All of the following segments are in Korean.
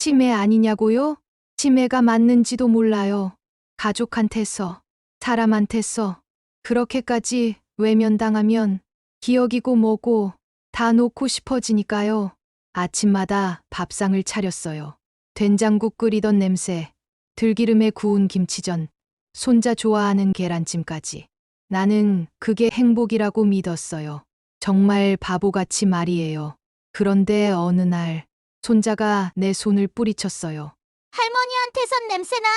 치매 아니냐고요? 치매가 맞는지도 몰라요. 가족한테서, 사람한테서 그렇게까지 외면당하면 기억이고 뭐고 다 놓고 싶어지니까요. 아침마다 밥상을 차렸어요. 된장국 끓이던 냄새, 들기름에 구운 김치전, 손자 좋아하는 계란찜까지. 나는 그게 행복이라고 믿었어요. 정말 바보같이 말이에요. 그런데 어느 날 손자가 내 손을 뿌리쳤어요. 할머니한테선 냄새나.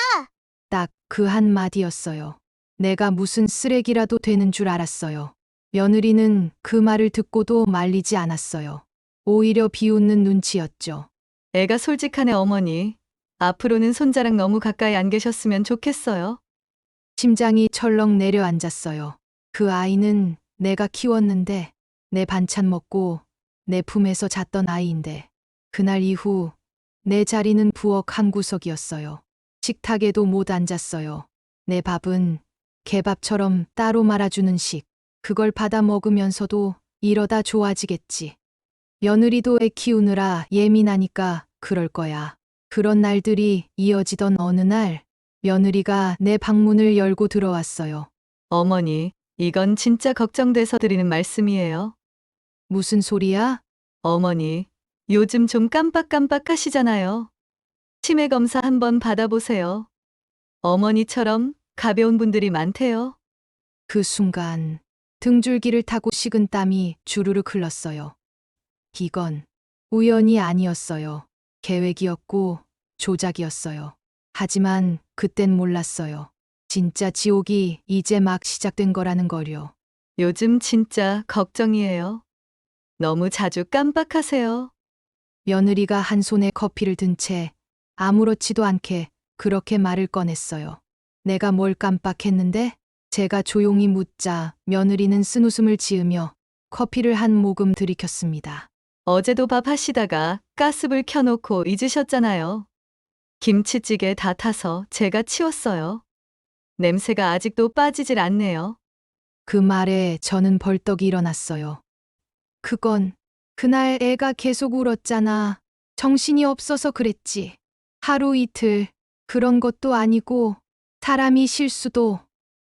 딱 그 한마디였어요. 내가 무슨 쓰레기라도 되는 줄 알았어요. 며느리는 그 말을 듣고도 말리지 않았어요. 오히려 비웃는 눈치였죠. 애가 솔직하네, 어머니. 앞으로는 손자랑 너무 가까이 안 계셨으면 좋겠어요. 심장이 철렁 내려앉았어요. 그 아이는 내가 키웠는데, 내 반찬 먹고 내 품에서 잤던 아이인데, 그날 이후 내 자리는 부엌 한 구석이었어요. 식탁에도 못 앉았어요. 내 밥은 개밥처럼 따로 말아주는 식. 그걸 받아 먹으면서도 이러다 좋아지겠지. 며느리도 애 키우느라 예민하니까 그럴 거야. 그런 날들이 이어지던 어느 날, 며느리가 내 방문을 열고 들어왔어요. 어머니, 이건 진짜 걱정돼서 드리는 말씀이에요. 무슨 소리야? 어머니, 요즘 좀 깜빡깜빡 하시잖아요. 치매 검사 한번 받아보세요. 어머니처럼 가벼운 분들이 많대요. 그 순간 등줄기를 타고 식은 땀이 주르륵 흘렀어요. 이건 우연이 아니었어요. 계획이었고 조작이었어요. 하지만 그땐 몰랐어요. 진짜 지옥이 이제 막 시작된 거라는 걸요. 요즘 진짜 걱정이에요. 너무 자주 깜빡하세요. 며느리가 한 손에 커피를 든 채 아무렇지도 않게 그렇게 말을 꺼냈어요. 내가 뭘 깜빡했는데? 제가 조용히 묻자 며느리는 쓴웃음을 지으며 커피를 한 모금 들이켰습니다. 어제도 밥 하시다가 가스불 켜놓고 잊으셨잖아요. 김치찌개 다 타서 제가 치웠어요. 냄새가 아직도 빠지질 않네요. 그 말에 저는 벌떡 일어났어요. 그건 그날 애가 계속 울었잖아. 정신이 없어서 그랬지. 하루 이틀 그런 것도 아니고 사람이 실수도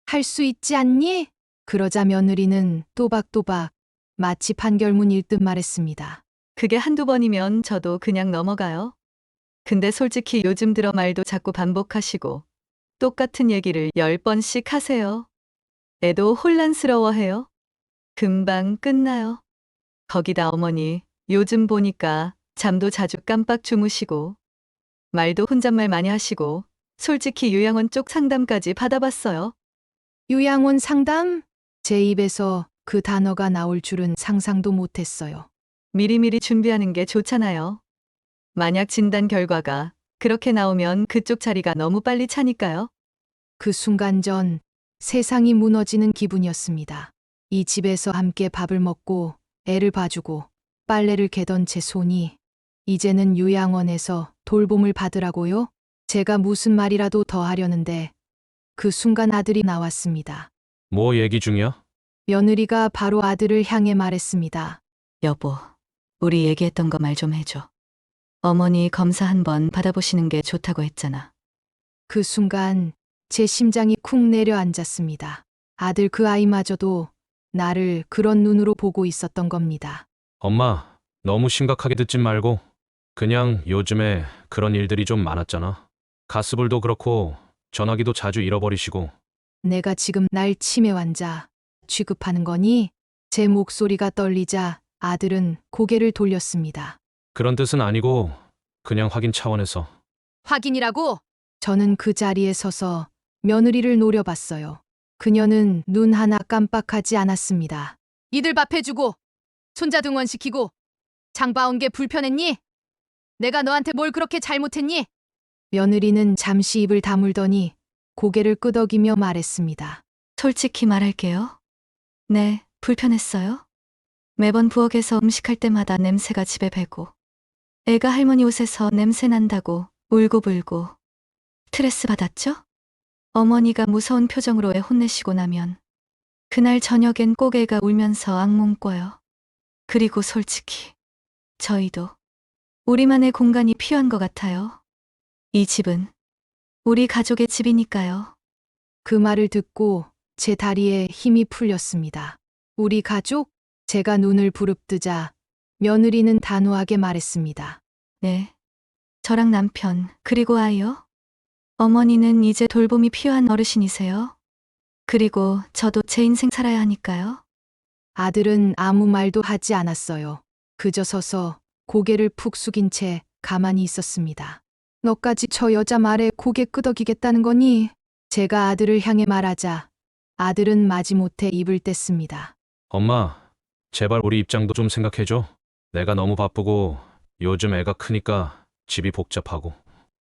할 수 있지 않니? 그러자 며느리는 또박또박 마치 판결문 읽듯 말했습니다. 그게 한두 번이면 저도 그냥 넘어가요. 근데 솔직히 요즘 들어 말도 자꾸 반복하시고 똑같은 얘기를 10번씩 하세요. 애도 혼란스러워해요. 금방 끝나요. 거기다 어머니, 요즘 보니까 잠도 자주 깜빡 주무시고 말도 혼잣말 많이 하시고 솔직히 요양원 쪽 상담까지 받아봤어요. 요양원 상담? 제 입에서 그 단어가 나올 줄은 상상도 못했어요. 미리미리 준비하는 게 좋잖아요. 만약 진단 결과가 그렇게 나오면 그쪽 자리가 너무 빨리 차니까요. 그 순간 전 세상이 무너지는 기분이었습니다. 이 집에서 함께 밥을 먹고 애를 봐주고 빨래를 개던 제 손이 이제는 요양원에서 돌봄을 받으라고요? 제가 무슨 말이라도 더 하려는데 그 순간 아들이 나왔습니다. 뭐 얘기 중이야? 며느리가 바로 아들을 향해 말했습니다. 여보, 우리 얘기했던 거 말 좀 해줘. 어머니 검사 한번 받아보시는 게 좋다고 했잖아. 그 순간 제 심장이 쿵 내려앉았습니다. 아들 그 아이마저도 나를 그런 눈으로 보고 있었던 겁니다. 엄마, 너무 심각하게 듣진 말고 그냥 요즘에 그런 일들이 좀 많았잖아. 가스불도 그렇고 전화기도 자주 잃어버리시고. 내가 지금 날 치매 환자 취급하는 거니? 제 목소리가 떨리자 아들은 고개를 돌렸습니다. 그런 뜻은 아니고 그냥 확인 차원에서. 확인이라고? 저는 그 자리에 서서 며느리를 노려봤어요. 그녀는 눈 하나 깜빡하지 않았습니다. 이들 밥 해주고 손자 등원시키고 장 봐온 게 불편했니? 내가 너한테 뭘 그렇게 잘못했니? 며느리는 잠시 입을 다물더니 고개를 끄덕이며 말했습니다. 솔직히 말할게요. 네, 불편했어요. 매번 부엌에서 음식할 때마다 냄새가 집에 배고, 애가 할머니 옷에서 냄새 난다고 울고불고 스트레스 받았죠? 어머니가 무서운 표정으로 애 혼내시고 나면 그날 저녁엔 꼭 애가 울면서 악몽 꿔요. 그리고 솔직히 저희도 우리만의 공간이 필요한 것 같아요. 이 집은 우리 가족의 집이니까요. 그 말을 듣고 제 다리에 힘이 풀렸습니다. 우리 가족? 제가 눈을 부릅뜨자 며느리는 단호하게 말했습니다. 네. 저랑 남편, 그리고 아이요. 어머니는 이제 돌봄이 필요한 어르신이세요. 그리고 저도 제 인생 살아야 하니까요. 아들은 아무 말도 하지 않았어요. 그저 서서 고개를 푹 숙인 채 가만히 있었습니다. 너까지 저 여자 말에 고개 끄덕이겠다는 거니? 제가 아들을 향해 말하자 아들은 마지못해 입을 뗐습니다. 엄마, 제발 우리 입장도 좀 생각해줘. 내가 너무 바쁘고 요즘 애가 크니까 집이 복잡하고.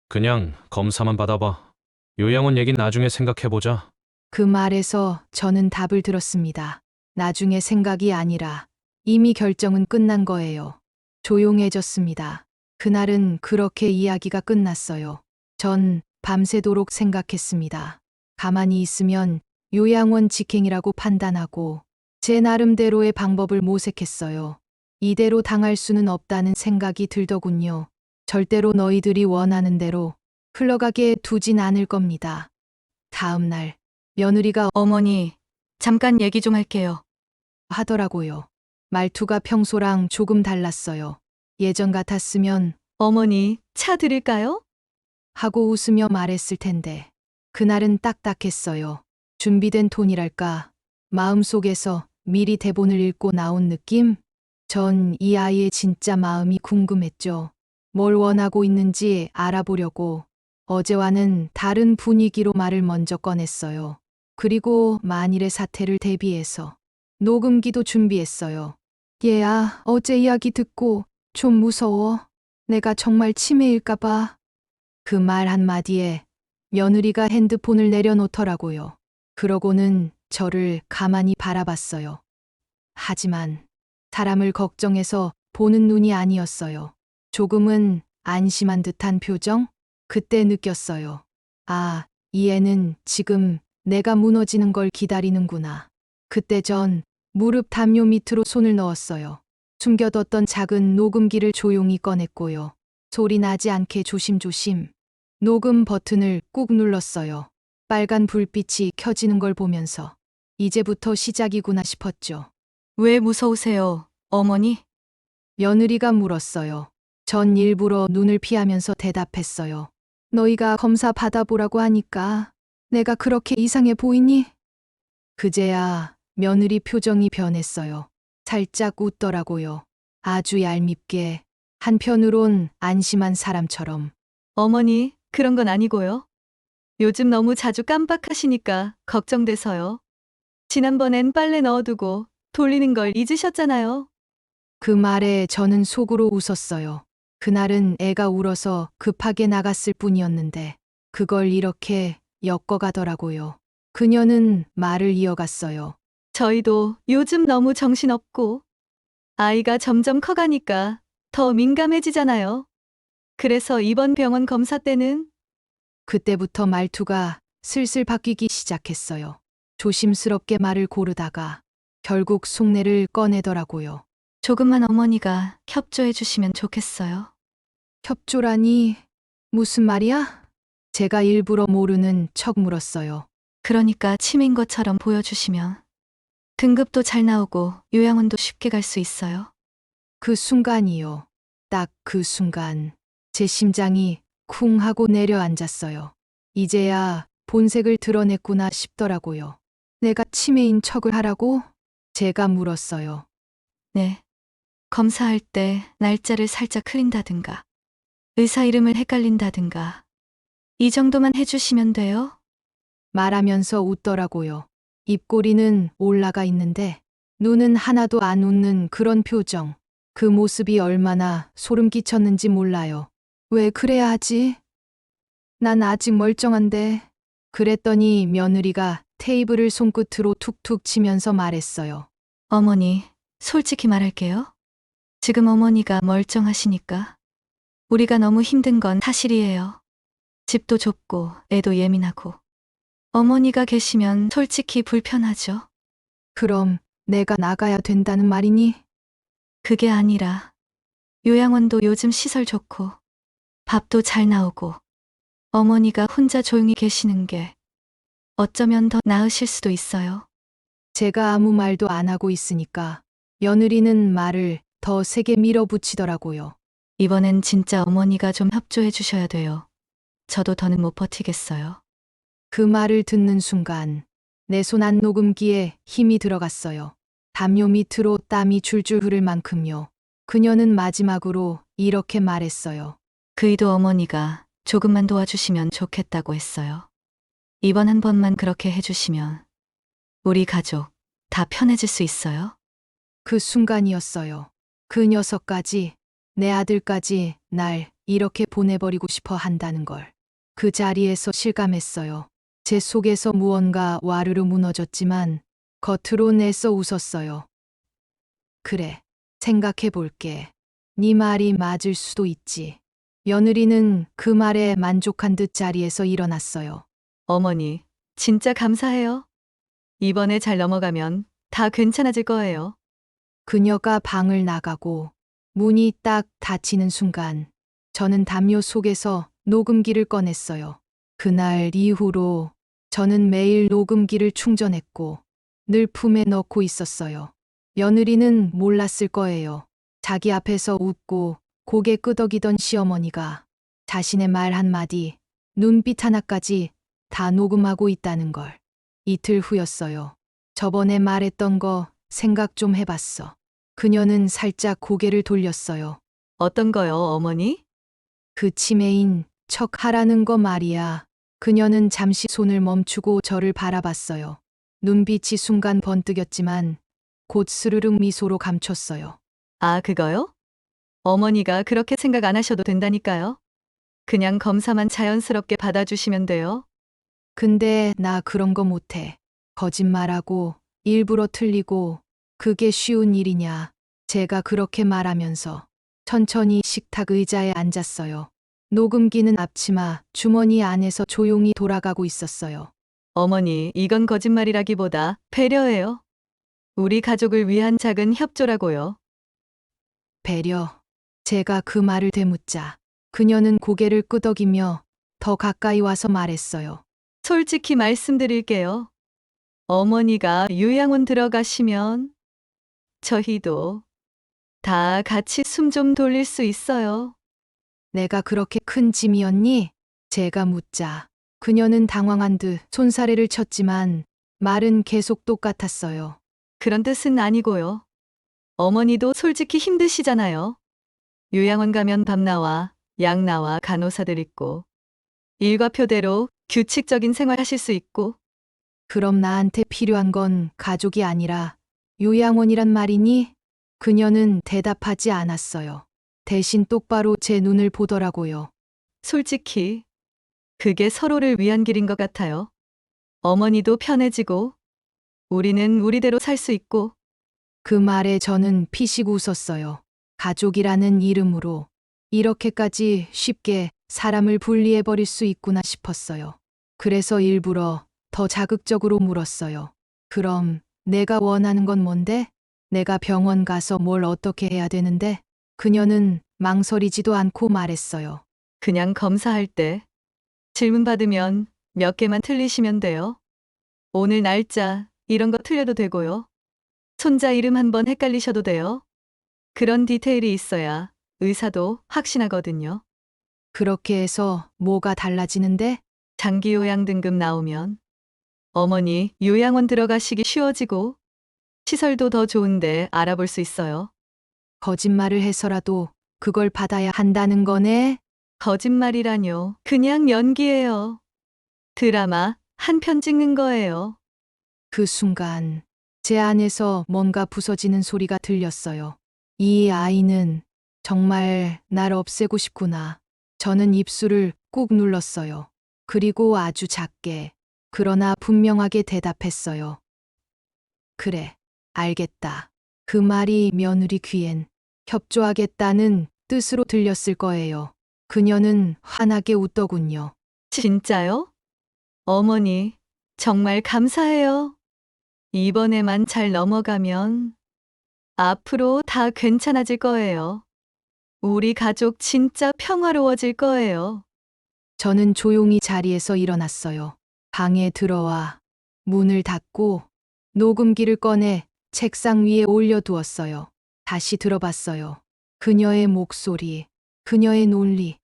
그냥 검사만 받아봐. 요양원 얘긴 나중에 생각해보자. 그 말에서 저는 답을 들었습니다. 나중에 생각이 아니라 이미 결정은 끝난 거예요. 조용해졌습니다. 그날은 그렇게 이야기가 끝났어요. 전 밤새도록 생각했습니다. 가만히 있으면 요양원 직행이라고 판단하고 제 나름대로의 방법을 모색했어요. 이대로 당할 수는 없다는 생각이 들더군요. 절대로 너희들이 원하는 대로 흘러가게 두진 않을 겁니다. 다음 날 며느리가 어머니, 잠깐 얘기 좀 할게요. 하더라고요. 말투가 평소랑 조금 달랐어요. 예전 같았으면 어머니, 차 드릴까요? 하고 웃으며 말했을 텐데 그날은 딱딱했어요. 준비된 톤이랄까 마음속에서 미리 대본을 읽고 나온 느낌? 전 이 아이의 진짜 마음이 궁금했죠. 뭘 원하고 있는지 알아보려고 어제와는 다른 분위기로 말을 먼저 꺼냈어요. 그리고 만일의 사태를 대비해서 녹음기도 준비했어요. 얘야, 어제 이야기 듣고 좀 무서워. 내가 정말 치매일까봐. 그 말 한마디에 며느리가 핸드폰을 내려놓더라고요. 그러고는 저를 가만히 바라봤어요. 하지만 사람을 걱정해서 보는 눈이 아니었어요. 조금은 안심한 듯한 표정? 그때 느꼈어요. 아, 이 애는 지금 내가 무너지는 걸 기다리는구나. 그때 전 무릎 담요 밑으로 손을 넣었어요. 숨겨뒀던 작은 녹음기를 조용히 꺼냈고요. 소리 나지 않게 조심조심 녹음 버튼을 꾹 눌렀어요. 빨간 불빛이 켜지는 걸 보면서 이제부터 시작이구나 싶었죠. 왜 무서우세요, 어머니? 며느리가 물었어요. 전 일부러 눈을 피하면서 대답했어요. 너희가 검사 받아보라고 하니까 내가 그렇게 이상해 보이니? 그제야 며느리 표정이 변했어요. 살짝 웃더라고요. 아주 얄밉게, 한편으론 안심한 사람처럼. 어머니, 그런 건 아니고요. 요즘 너무 자주 깜빡하시니까 걱정돼서요. 지난번엔 빨래 넣어두고 돌리는 걸 잊으셨잖아요. 그 말에 저는 속으로 웃었어요. 그날은 애가 울어서 급하게 나갔을 뿐이었는데 그걸 이렇게 엮어가더라고요. 그녀는 말을 이어갔어요. 저희도 요즘 너무 정신없고 아이가 점점 커가니까 더 민감해지잖아요. 그래서 이번 병원 검사 때는 그때부터 말투가 슬슬 바뀌기 시작했어요. 조심스럽게 말을 고르다가 결국 속내를 꺼내더라고요. 조금만 어머니가 협조해 주시면 좋겠어요. 협조라니 무슨 말이야? 제가 일부러 모르는 척 물었어요. 그러니까 치매인 것처럼 보여주시면 등급도 잘 나오고 요양원도 쉽게 갈 수 있어요. 그 순간이요. 딱 그 순간 제 심장이 쿵 하고 내려앉았어요. 이제야 본색을 드러냈구나 싶더라고요. 내가 치매인 척을 하라고? 제가 물었어요. 네. 검사할 때 날짜를 살짝 흘린다든가, 의사 이름을 헷갈린다든가, 이 정도만 해주시면 돼요. 말하면서 웃더라고요. 입꼬리는 올라가 있는데 눈은 하나도 안 웃는 그런 표정. 그 모습이 얼마나 소름 끼쳤는지 몰라요. 왜 그래야 하지? 난 아직 멀쩡한데. 그랬더니 며느리가 테이블을 손끝으로 툭툭 치면서 말했어요. 어머니, 솔직히 말할게요. 지금 어머니가 멀쩡하시니까. 우리가 너무 힘든 건 사실이에요. 집도 좁고 애도 예민하고. 어머니가 계시면 솔직히 불편하죠. 그럼 내가 나가야 된다는 말이니? 그게 아니라 요양원도 요즘 시설 좋고 밥도 잘 나오고 어머니가 혼자 조용히 계시는 게 어쩌면 더 나으실 수도 있어요. 제가 아무 말도 안 하고 있으니까 며느리는 말을 더 세게 밀어붙이더라고요. 이번엔 진짜 어머니가 좀 협조해 주셔야 돼요. 저도 더는 못 버티겠어요. 그 말을 듣는 순간 내 손 안 녹음기에 힘이 들어갔어요. 담요 밑으로 땀이 줄줄 흐를 만큼요. 그녀는 마지막으로 이렇게 말했어요. 그이도 어머니가 조금만 도와주시면 좋겠다고 했어요. 이번 한 번만 그렇게 해주시면 우리 가족 다 편해질 수 있어요. 그 순간이었어요. 그 녀석까지, 내 아들까지 날 이렇게 보내버리고 싶어 한다는 걸. 그 자리에서 실감했어요. 제 속에서 무언가 와르르 무너졌지만 겉으로 내서 웃었어요. 그래, 생각해 볼게. 네 말이 맞을 수도 있지. 며느리는 그 말에 만족한 듯 자리에서 일어났어요. 어머니, 진짜 감사해요. 이번에 잘 넘어가면 다 괜찮아질 거예요. 그녀가 방을 나가고 문이 딱 닫히는 순간 저는 담요 속에서 녹음기를 꺼냈어요. 그날 이후로 저는 매일 녹음기를 충전했고 늘 품에 넣고 있었어요. 며느리는 몰랐을 거예요. 자기 앞에서 웃고 고개 끄덕이던 시어머니가 자신의 말 한마디, 눈빛 하나까지 다 녹음하고 있다는 걸. 이틀 후였어요. 저번에 말했던 거 생각 좀 해봤어. 그녀는 살짝 고개를 돌렸어요. 어떤 거요, 어머니? 그 치매인 척 하라는 거 말이야. 그녀는 잠시 손을 멈추고 저를 바라봤어요. 눈빛이 순간 번뜩였지만 곧 스르륵 미소로 감췄어요. 아, 그거요? 어머니가 그렇게 생각 안 하셔도 된다니까요. 그냥 검사만 자연스럽게 받아주시면 돼요. 근데 나 그런 거 못해. 거짓말하고 일부러 틀리고 그게 쉬운 일이냐. 제가 그렇게 말하면서 천천히 식탁 의자에 앉았어요. 녹음기는 앞치마 주머니 안에서 조용히 돌아가고 있었어요. 어머니, 이건 거짓말이라기보다 배려예요. 우리 가족을 위한 작은 협조라고요. 배려. 제가 그 말을 되묻자 그녀는 고개를 끄덕이며 더 가까이 와서 말했어요. 솔직히 말씀드릴게요. 어머니가 요양원 들어가시면 저희도 다 같이 숨 좀 돌릴 수 있어요. 내가 그렇게 큰 짐이었니? 제가 묻자 그녀는 당황한 듯 손사래를 쳤지만 말은 계속 똑같았어요. 그런 뜻은 아니고요. 어머니도 솔직히 힘드시잖아요. 요양원 가면 밥 나와, 약 나와, 간호사들 있고, 일과표대로 규칙적인 생활 하실 수 있고, 그럼 나한테 필요한 건 가족이 아니라 요양원이란 말이니? 그녀는 대답하지 않았어요. 대신 똑바로 제 눈을 보더라고요. 솔직히 그게 서로를 위한 길인 것 같아요. 어머니도 편해지고, 우리는 우리대로 살 수 있고, 그 말에 저는 피식 웃었어요. 가족이라는 이름으로 이렇게까지 쉽게 사람을 분리해버릴 수 있구나 싶었어요. 그래서 일부러 더 자극적으로 물었어요. 그럼 내가 원하는 건 뭔데? 내가 병원 가서 뭘 어떻게 해야 되는데? 그녀는 망설이지도 않고 말했어요. 그냥 검사할 때 질문 받으면 몇 개만 틀리시면 돼요. 오늘 날짜, 이런 거 틀려도 되고요. 손자 이름 한번 헷갈리셔도 돼요. 그런 디테일이 있어야 의사도 확신하거든요. 그렇게 해서 뭐가 달라지는데? 장기 요양 등급 나오면 어머니 요양원 들어가시기 쉬워지고 시설도 더 좋은데 알아볼 수 있어요. 거짓말을 해서라도 그걸 받아야 한다는 거네? 거짓말이라뇨. 그냥 연기예요. 드라마 한 편 찍는 거예요. 그 순간 제 안에서 뭔가 부서지는 소리가 들렸어요. 이 아이는 정말 날 없애고 싶구나. 저는 입술을 꾹 눌렀어요. 그리고 아주 작게, 그러나 분명하게 대답했어요. 그래, 알겠다. 그 말이 며느리 귀엔 협조하겠다는 뜻으로 들렸을 거예요. 그녀는 환하게 웃더군요. 진짜요? 어머니, 정말 감사해요. 이번에만 잘 넘어가면 앞으로 다 괜찮아질 거예요. 우리 가족 진짜 평화로워질 거예요. 저는 조용히 자리에서 일어났어요. 방에 들어와 문을 닫고 녹음기를 꺼내 책상 위에 올려두었어요. 다시 들어봤어요. 그녀의 목소리, 그녀의 논리,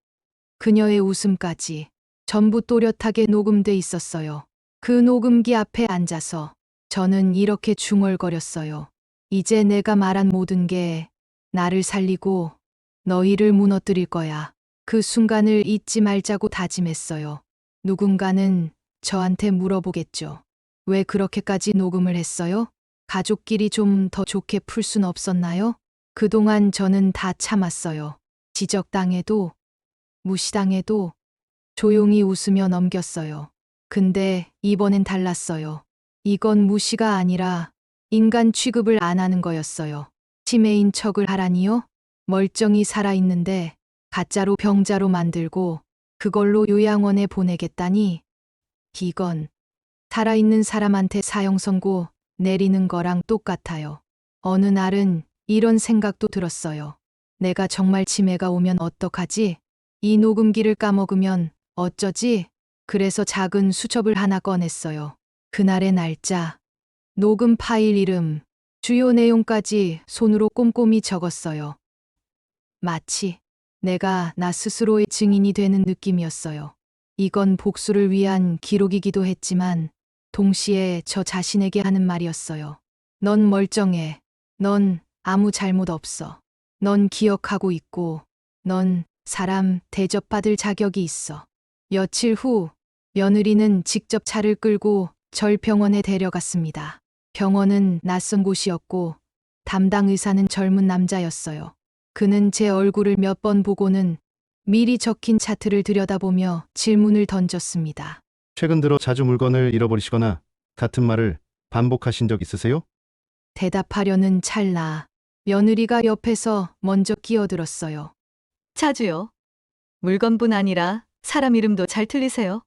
그녀의 웃음까지 전부 또렷하게 녹음돼 있었어요. 그 녹음기 앞에 앉아서 저는 이렇게 중얼거렸어요. 이제 내가 말한 모든 게 나를 살리고 너희를 무너뜨릴 거야. 그 순간을 잊지 말자고 다짐했어요. 누군가는 저한테 물어보겠죠. 왜 그렇게까지 녹음을 했어요? 가족끼리 좀 더 좋게 풀 순 없었나요? 그동안 저는 다 참았어요. 지적당해도, 무시당해도 조용히 웃으며 넘겼어요. 근데 이번엔 달랐어요. 이건 무시가 아니라 인간 취급을 안 하는 거였어요. 치매인 척을 하라니요? 멀쩡히 살아있는데 가짜로 병자로 만들고 그걸로 요양원에 보내겠다니? 이건 살아있는 사람한테 사형 선고 내리는 거랑 똑같아요. 어느 날은 이런 생각도 들었어요. 내가 정말 치매가 오면 어떡하지? 이 녹음기를 까먹으면 어쩌지? 그래서 작은 수첩을 하나 꺼냈어요. 그날의 날짜, 녹음 파일 이름, 주요 내용까지 손으로 꼼꼼히 적었어요. 마치 내가 나 스스로의 증인이 되는 느낌이었어요. 이건 복수를 위한 기록이기도 했지만 동시에 저 자신에게 하는 말이었어요. 넌 멀쩡해. 넌 아무 잘못 없어. 넌 기억하고 있고, 넌 사람 대접받을 자격이 있어. 며칠 후 며느리는 직접 차를 끌고 절 병원에 데려갔습니다. 병원은 낯선 곳이었고 담당 의사는 젊은 남자였어요. 그는 제 얼굴을 몇 번 보고는 미리 적힌 차트를 들여다보며 질문을 던졌습니다. 최근 들어 자주 물건을 잃어버리시거나 같은 말을 반복하신 적 있으세요? 대답하려는 찰나 며느리가 옆에서 먼저 끼어들었어요. 자주요. 물건뿐 아니라 사람 이름도 잘 틀리세요.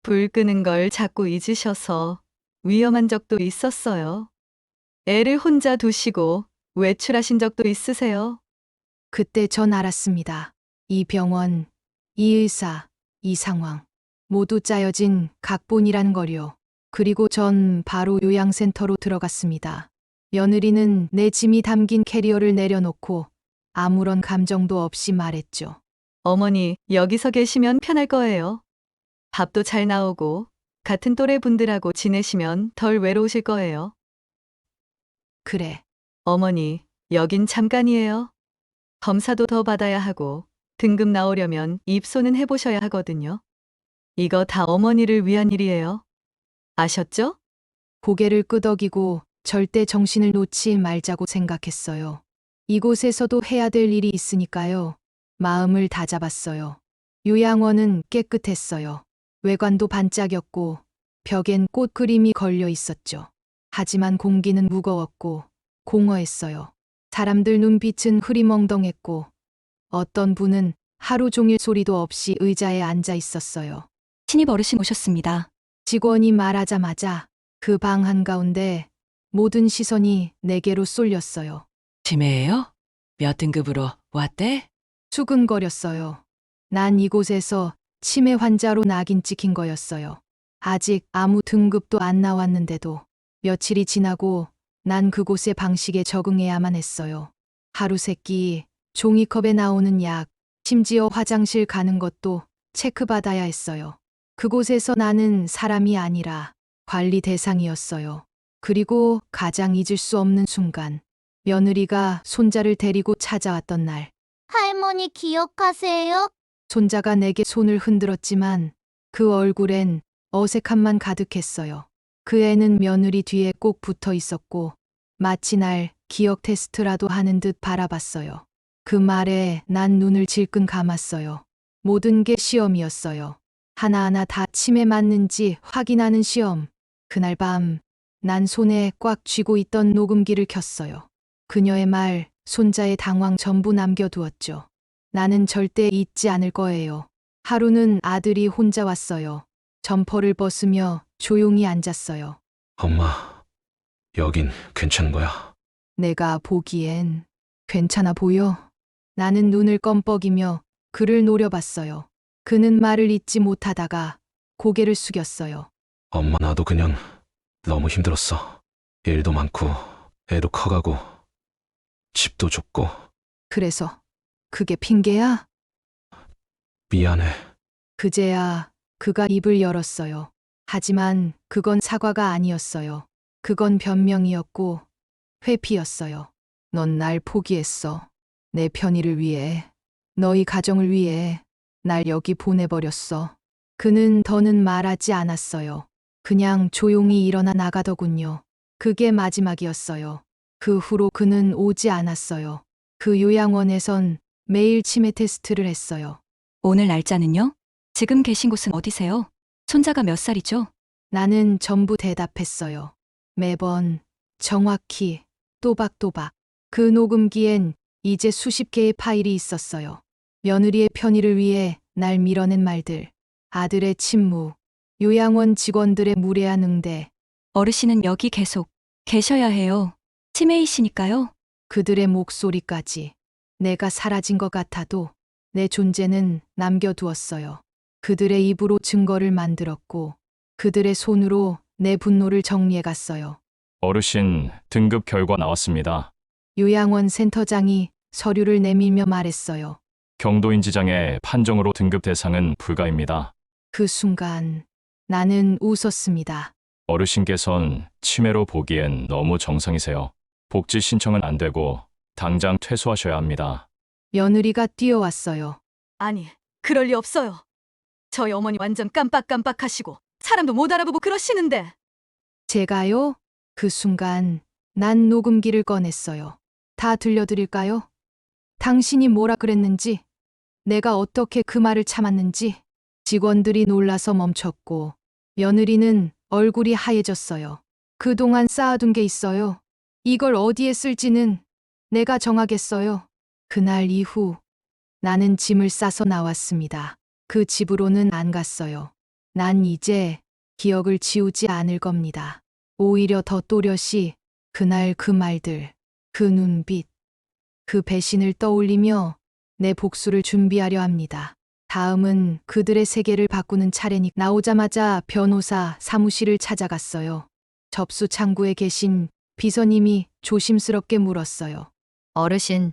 불 끄는 걸 자꾸 잊으셔서 위험한 적도 있었어요. 애를 혼자 두시고 외출하신 적도 있으세요. 그때 전 알았습니다. 이 병원, 이 의사, 이 상황 모두 짜여진 각본이란 거요. 그리고 전 바로 요양센터로 들어갔습니다. 며느리는 내 짐이 담긴 캐리어를 내려놓고 아무런 감정도 없이 말했죠. 어머니, 여기서 계시면 편할 거예요. 밥도 잘 나오고 같은 또래 분들하고 지내시면 덜 외로우실 거예요. 그래, 어머니, 여긴 잠깐이에요. 검사도 더 받아야 하고 등급 나오려면 입소는 해보셔야 하거든요. 이거 다 어머니를 위한 일이에요. 아셨죠? 고개를 끄덕이고 절대 정신을 놓지 말자고 생각했어요. 이곳에서도 해야 될 일이 있으니까요. 마음을 다잡았어요. 요양원은 깨끗했어요. 외관도 반짝였고 벽엔 꽃 그림이 걸려 있었죠. 하지만 공기는 무거웠고 공허했어요. 사람들 눈빛은 흐리멍덩했고 어떤 분은 하루 종일 소리도 없이 의자에 앉아 있었어요. 신입 어르신 오셨습니다. 직원이 말하자마자 그 방 한가운데 모든 시선이 내게로 쏠렸어요. 치매예요? 몇 등급으로 왔대? 수근거렸어요. 난 이곳에서 치매 환자로 낙인 찍힌 거였어요. 아직 아무 등급도 안 나왔는데도 며칠이 지나고 난 그곳의 방식에 적응해야만 했어요. 하루 세끼, 종이컵에 나오는 약, 심지어 화장실 가는 것도 체크받아야 했어요. 그곳에서 나는 사람이 아니라 관리 대상이었어요. 그리고 가장 잊을 수 없는 순간, 며느리가 손자를 데리고 찾아왔던 날, 할머니 기억하세요? 손자가 내게 손을 흔들었지만 그 얼굴엔 어색함만 가득했어요. 그 애는 며느리 뒤에 꼭 붙어 있었고 마치 날 기억 테스트라도 하는 듯 바라봤어요. 그 말에 난 눈을 질끈 감았어요. 모든 게 시험이었어요. 하나하나 다 치매 맞는지 확인하는 시험. 그날 밤 난 손에 꽉 쥐고 있던 녹음기를 켰어요. 그녀의 말, 손자의 당황 전부 남겨두었죠. 나는 절대 잊지 않을 거예요. 하루는 아들이 혼자 왔어요. 점퍼를 벗으며 조용히 앉았어요. 엄마, 여긴 괜찮은 거야? 내가 보기엔 괜찮아 보여. 나는 눈을 껌뻑이며 그를 노려봤어요. 그는 말을 잇지 못하다가 고개를 숙였어요. 엄마, 나도 그냥 너무 힘들었어. 일도 많고 애도 커가고 집도 좁고. 그래서 그게 핑계야? 미안해. 그제야 그가 입을 열었어요. 하지만 그건 사과가 아니었어요. 그건 변명이었고 회피였어요. 넌 날 포기했어. 내 편의를 위해, 너희 가정을 위해 날 여기 보내버렸어. 그는 더는 말하지 않았어요. 그냥 조용히 일어나 나가더군요. 그게 마지막이었어요. 그 후로 그는 오지 않았어요. 그 요양원에선 매일 치매 테스트를 했어요. 오늘 날짜는요? 지금 계신 곳은 어디세요? 손자가 몇 살이죠? 나는 전부 대답했어요. 매번 정확히 또박또박. 그 녹음기엔 이제 수십 개의 파일이 있었어요. 며느리의 편의를 위해 날 밀어낸 말들, 아들의 침묵, 요양원 직원들의 무례한 응대, 어르신은 여기 계속 계셔야 해요. 치매이시니까요. 그들의 목소리까지. 내가 사라진 것 같아도 내 존재는 남겨두었어요. 그들의 입으로 증거를 만들었고 그들의 손으로 내 분노를 정리해갔어요. 어르신 등급 결과 나왔습니다. 요양원 센터장이 서류를 내밀며 말했어요. 경도인지장애 판정으로 등급 대상은 불가입니다. 그 순간 나는 웃었습니다. 어르신께선 치매로 보기엔 너무 정상이세요. 복지 신청은 안 되고 당장 퇴소하셔야 합니다. 며느리가 뛰어왔어요. 아니, 그럴 리 없어요. 저희 어머니 완전 깜빡깜빡하시고 사람도 못 알아보고 그러시는데. 제가요? 그 순간 난 녹음기를 꺼냈어요. 다 들려드릴까요? 당신이 뭐라 그랬는지, 내가 어떻게 그 말을 참았는지. 직원들이 놀라서 멈췄고 며느리는 얼굴이 하얘졌어요. 그동안 쌓아둔 게 있어요. 이걸 어디에 쓸지는 내가 정하겠어요. 그날 이후 나는 짐을 싸서 나왔습니다. 그 집으로는 안 갔어요. 난 이제 기억을 지우지 않을 겁니다. 오히려 더 또렷이 그날 그 말들, 그 눈빛, 그 배신을 떠올리며 내 복수를 준비하려 합니다. 다음은 그들의 세계를 바꾸는 차례니 나오자마자 변호사 사무실을 찾아갔어요. 접수 창구에 계신 비서님이 조심스럽게 물었어요. 어르신,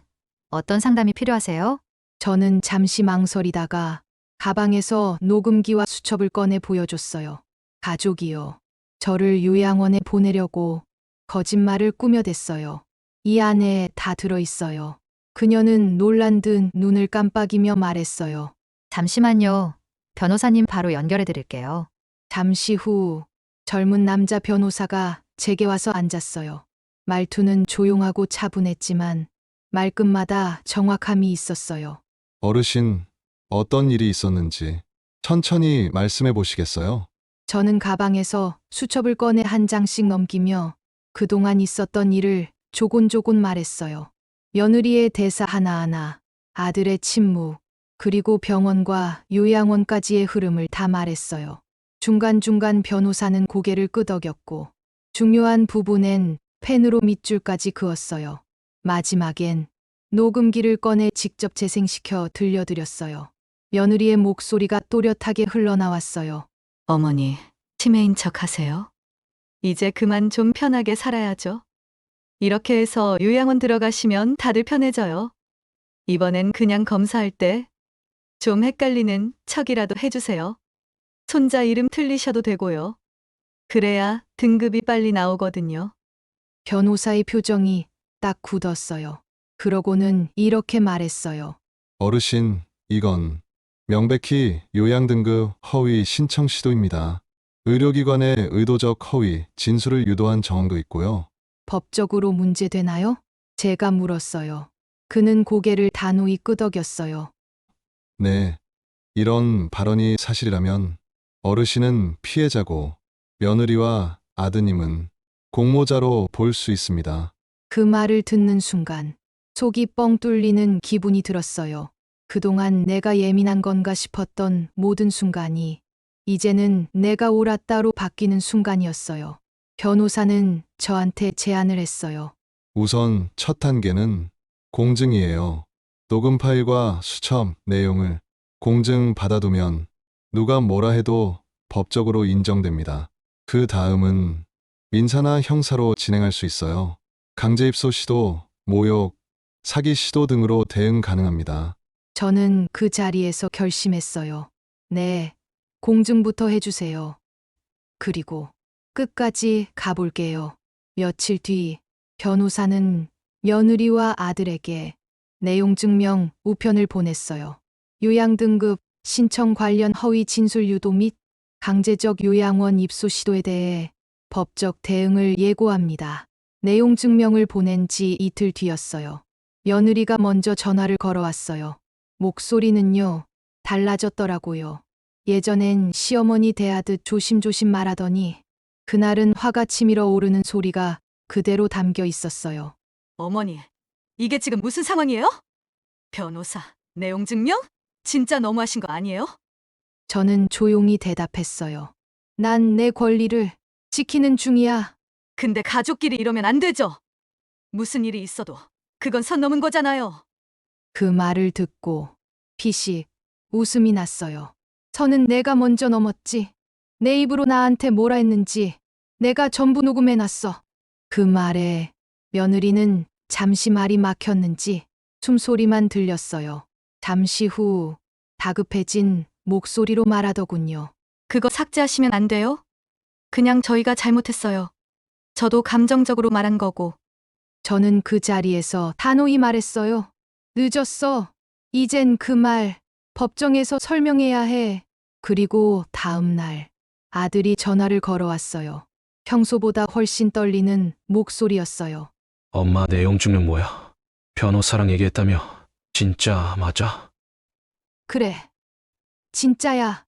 어떤 상담이 필요하세요? 저는 잠시 망설이다가 가방에서 녹음기와 수첩을 꺼내 보여줬어요. 가족이요. 저를 요양원에 보내려고 거짓말을 꾸며댔어요. 이 안에 다 들어있어요. 그녀는 놀란 듯 눈을 깜빡이며 말했어요. 잠시만요. 변호사님 바로 연결해 드릴게요. 잠시 후 젊은 남자 변호사가 제게 와서 앉았어요. 말투는 조용하고 차분했지만 말끝마다 정확함이 있었어요. 어르신, 어떤 일이 있었는지 천천히 말씀해 보시겠어요? 저는 가방에서 수첩을 꺼내 한 장씩 넘기며 그동안 있었던 일을 조곤조곤 말했어요. 며느리의 대사 하나하나, 아들의 침묵, 그리고 병원과 요양원까지의 흐름을 다 말했어요. 중간중간 변호사는 고개를 끄덕였고 중요한 부분엔 펜으로 밑줄까지 그었어요. 마지막엔 녹음기를 꺼내 직접 재생시켜 들려드렸어요. 며느리의 목소리가 또렷하게 흘러나왔어요. 어머니, 치매인 척 하세요. 이제 그만 좀 편하게 살아야죠. 이렇게 해서 요양원 들어가시면 다들 편해져요. 이번엔 그냥 검사할 때 좀 헷갈리는 척이라도 해주세요. 손자 이름 틀리셔도 되고요. 그래야 등급이 빨리 나오거든요. 변호사의 표정이 딱 굳었어요. 그러고는 이렇게 말했어요. 어르신, 이건 명백히 요양 등급 허위 신청 시도입니다. 의료기관의 의도적 허위, 진술을 유도한 정황도 있고요. 법적으로 문제되나요? 제가 물었어요. 그는 고개를 단호히 끄덕였어요. 네, 이런 발언이 사실이라면 어르신은 피해자고 며느리와 아드님은 공모자로 볼 수 있습니다. 그 말을 듣는 순간 속이 뻥 뚫리는 기분이 들었어요. 그동안 내가 예민한 건가 싶었던 모든 순간이 이제는 내가 옳았다로 바뀌는 순간이었어요. 변호사는 저한테 제안을 했어요. 우선 첫 단계는 공증이에요. 녹음 파일과 수첩 내용을 공증 받아두면 누가 뭐라 해도 법적으로 인정됩니다. 그 다음은 민사나 형사로 진행할 수 있어요. 강제 입소 시도, 모욕, 사기 시도 등으로 대응 가능합니다. 저는 그 자리에서 결심했어요. 네, 공증부터 해주세요. 그리고 끝까지 가볼게요. 며칠 뒤 변호사는 며느리와 아들에게 내용 증명 우편을 보냈어요. 요양 등급 신청 관련 허위 진술 유도 및 강제적 요양원 입소 시도에 대해 법적 대응을 예고합니다. 내용 증명을 보낸 지 이틀 뒤였어요. 며느리가 먼저 전화를 걸어왔어요. 목소리는요, 달라졌더라고요. 예전엔 시어머니 대하듯 조심조심 말하더니 그날은 화가 치밀어 오르는 소리가 그대로 담겨 있었어요. 어머니, 이게 지금 무슨 상황이에요? 변호사, 내용 증명? 진짜 너무하신 거 아니에요? 저는 조용히 대답했어요. 난 내 권리를 지키는 중이야. 근데 가족끼리 이러면 안 되죠. 무슨 일이 있어도 그건 선 넘은 거잖아요. 그 말을 듣고 피식 웃음이 났어요. 선은 내가 먼저 넘었지. 내 입으로 나한테 뭐라 했는지 내가 전부 녹음해놨어. 그 말에 며느리는 잠시 말이 막혔는지 숨소리만 들렸어요. 잠시 후 다급해진 목소리로 말하더군요. 그거 삭제하시면 안 돼요? 그냥 저희가 잘못했어요. 저도 감정적으로 말한 거고. 저는 그 자리에서 단호히 말했어요. 늦었어. 이젠 그 말 법정에서 설명해야 해. 그리고 다음 날 아들이 전화를 걸어왔어요. 평소보다 훨씬 떨리는 목소리였어요. 엄마 내용 증명 뭐야? 변호사랑 얘기했다며. 진짜 맞아? 그래. 진짜야.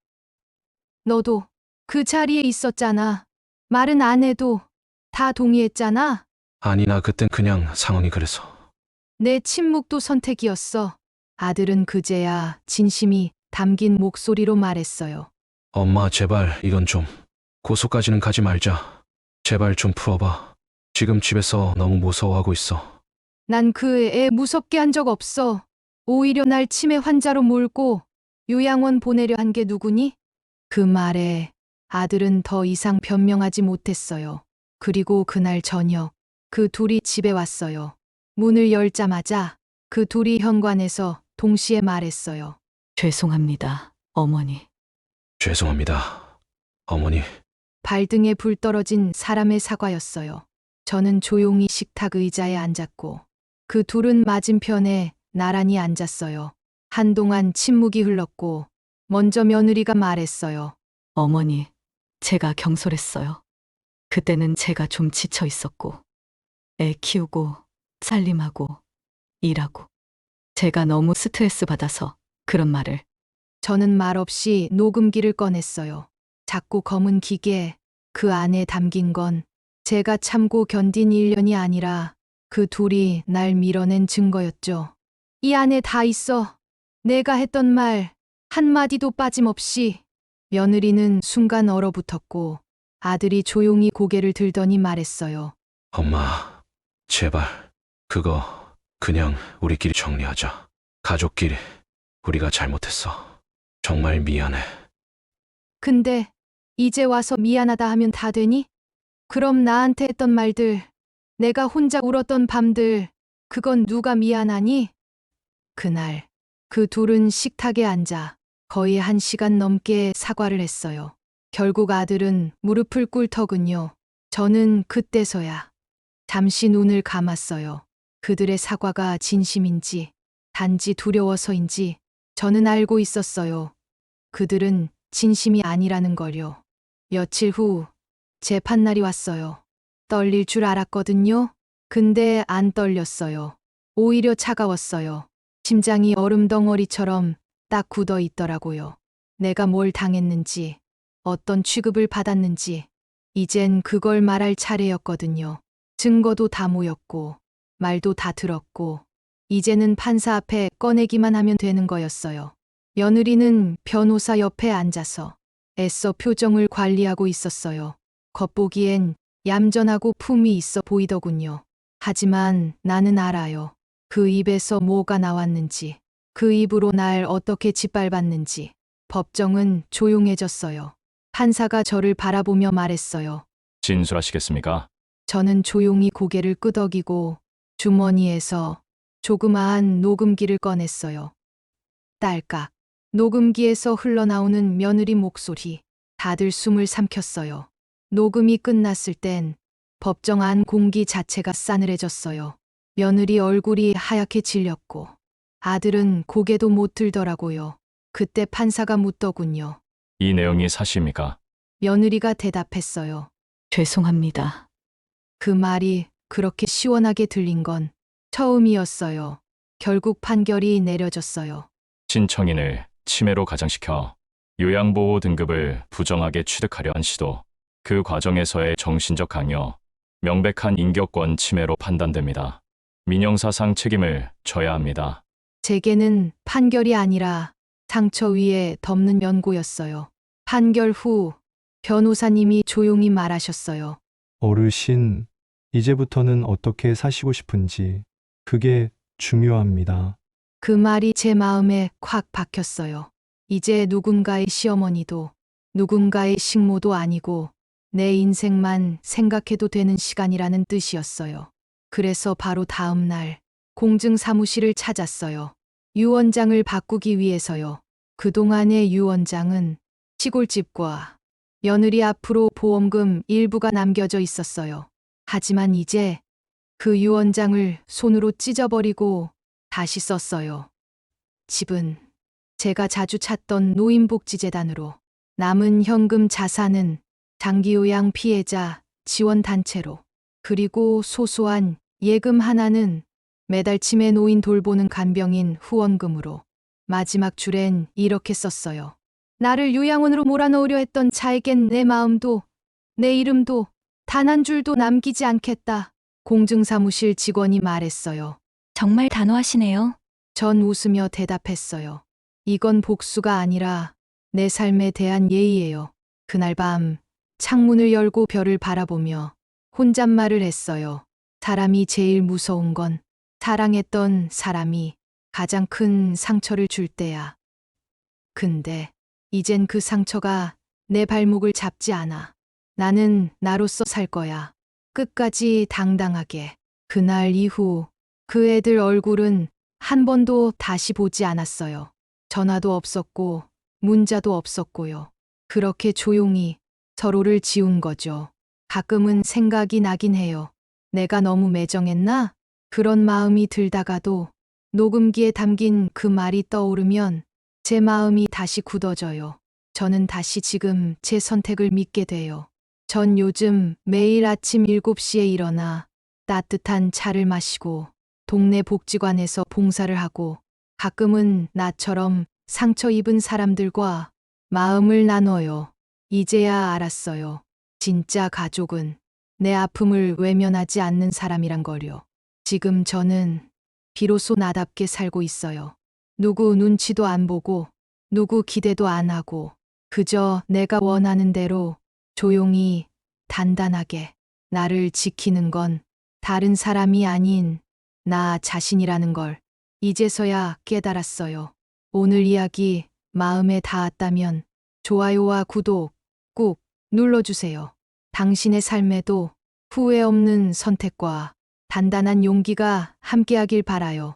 너도 그 자리에 있었잖아. 말은 안 해도 다 동의했잖아. 아니 나 그땐 그냥 상황이 그래서. 내 침묵도 선택이었어. 아들은 그제야 진심이 담긴 목소리로 말했어요. 엄마 제발 이건 좀 고소까지는 가지 말자. 제발 좀 풀어봐. 지금 집에서 너무 무서워하고 있어. 난 그 애 무섭게 한 적 없어. 오히려 날 치매 환자로 몰고 요양원 보내려 한 게 누구니? 그 말에 아들은 더 이상 변명하지 못했어요. 그리고 그날 저녁 그 둘이 집에 왔어요. 문을 열자마자 그 둘이 현관에서 동시에 말했어요. 죄송합니다, 어머니. 죄송합니다. 어머니. 발등에 불 떨어진 사람의 사과였어요. 저는 조용히 식탁 의자에 앉았고 그 둘은 맞은편에 나란히 앉았어요. 한동안 침묵이 흘렀고 먼저 며느리가 말했어요. 어머니, 제가 경솔했어요. 그때는 제가 좀 지쳐 있었고, 애 키우고, 살림하고, 일하고. 제가 너무 스트레스 받아서 그런 말을. 저는 말없이 녹음기를 꺼냈어요. 작고 검은 기계, 그 안에 담긴 건 제가 참고 견딘 일련이 아니라 그 둘이 날 밀어낸 증거였죠. 이 안에 다 있어. 내가 했던 말 한마디도 빠짐없이. 며느리는 순간 얼어붙었고 아들이 조용히 고개를 들더니 말했어요. 엄마 제발 그거 그냥 우리끼리 정리하자. 가족끼리 우리가 잘못했어. 정말 미안해. 근데 이제 와서 미안하다 하면 다 되니? 그럼 나한테 했던 말들, 내가 혼자 울었던 밤들, 그건 누가 미안하니? 그날 그 둘은 식탁에 앉아 거의 1시간 넘게 사과를 했어요. 결국 아들은 무릎을 꿇더군요. 저는 그때서야 잠시 눈을 감았어요. 그들의 사과가 진심인지 단지 두려워서인지 저는 알고 있었어요. 그들은 진심이 아니라는 걸요. 며칠 후 재판날이 왔어요. 떨릴 줄 알았거든요. 근데 안 떨렸어요. 오히려 차가웠어요. 심장이 얼음덩어리처럼 딱 굳어 있더라고요. 내가 뭘 당했는지, 어떤 취급을 받았는지, 이젠 그걸 말할 차례였거든요. 증거도 다 모였고, 말도 다 들었고, 이제는 판사 앞에 꺼내기만 하면 되는 거였어요. 며느리는 변호사 옆에 앉아서 애써 표정을 관리하고 있었어요. 겉보기엔 얌전하고 품이 있어 보이더군요. 하지만 나는 알아요. 그 입에서 뭐가 나왔는지, 그 입으로 날 어떻게 짓밟았는지. 법정은 조용해졌어요. 판사가 저를 바라보며 말했어요. 진술하시겠습니까? 저는 조용히 고개를 끄덕이고 주머니에서 조그마한 녹음기를 꺼냈어요. 딸깍. 녹음기에서 흘러나오는 며느리 목소리. 다들 숨을 삼켰어요. 녹음이 끝났을 땐 법정 안 공기 자체가 싸늘해졌어요. 며느리 얼굴이 하얗게 질렸고 아들은 고개도 못 들더라고요. 그때 판사가 묻더군요. 이 내용이 사실입니까? 며느리가 대답했어요. 죄송합니다. 그 말이 그렇게 시원하게 들린 건 처음이었어요. 결국 판결이 내려졌어요. 신청인을 치매로 가장시켜 요양보호 등급을 부정하게 취득하려 한 시도, 그 과정에서의 정신적 강요, 명백한 인격권 침해로 판단됩니다. 민형사상 책임을 져야 합니다. 제게는 판결이 아니라 상처 위에 덮는 연고였어요. 판결 후 변호사님이 조용히 말하셨어요. 어르신, 이제부터는 어떻게 사시고 싶은지 그게 중요합니다. 그 말이 제 마음에 콱 박혔어요. 이제 누군가의 시어머니도 누군가의 식모도 아니고 내 인생만 생각해도 되는 시간이라는 뜻이었어요. 그래서 바로 다음 날 공증 사무실을 찾았어요. 유 원장을 바꾸기 위해서요. 그동안의 유 원장은 시골집과 며느리 앞으로 보험금 일부가 남겨져 있었어요. 하지만 이제 그 유 원장을 손으로 찢어버리고 다시 썼어요. 집은 제가 자주 찾던 노인복지재단으로, 남은 현금 자산은 장기요양 피해자 지원단체로, 그리고 소소한 예금 하나는 매달 치매 노인 돌보는 간병인 후원금으로. 마지막 줄엔 이렇게 썼어요. 나를 요양원으로 몰아넣으려 했던 자에겐 내 마음도 내 이름도 단 한 줄도 남기지 않겠다. 공증사무실 직원이 말했어요. 정말 단호하시네요. 전 웃으며 대답했어요. 이건 복수가 아니라 내 삶에 대한 예의예요. 그날 밤 창문을 열고 별을 바라보며 혼잣말을 했어요. 사람이 제일 무서운 건 사랑했던 사람이 가장 큰 상처를 줄 때야. 근데 이젠 그 상처가 내 발목을 잡지 않아. 나는 나로서 살 거야. 끝까지 당당하게. 그날 이후 그 애들 얼굴은 한 번도 다시 보지 않았어요. 전화도 없었고 문자도 없었고요. 그렇게 조용히 서로를 지운 거죠. 가끔은 생각이 나긴 해요. 내가 너무 매정했나? 그런 마음이 들다가도 녹음기에 담긴 그 말이 떠오르면 제 마음이 다시 굳어져요. 저는 다시 지금 제 선택을 믿게 돼요. 전 요즘 매일 아침 7시에 일어나 따뜻한 차를 마시고 동네 복지관에서 봉사를 하고 가끔은 나처럼 상처 입은 사람들과 마음을 나눠요. 이제야 알았어요. 진짜 가족은 내 아픔을 외면하지 않는 사람이란 걸요. 지금 저는 비로소 나답게 살고 있어요. 누구 눈치도 안 보고 누구 기대도 안 하고 그저 내가 원하는 대로 조용히 단단하게. 나를 지키는 건 다른 사람이 아닌 나 자신이라는 걸 이제서야 깨달았어요. 오늘 이야기 마음에 닿았다면 좋아요와 구독 꾹 눌러주세요. 당신의 삶에도 후회 없는 선택과 단단한 용기가 함께하길 바라요.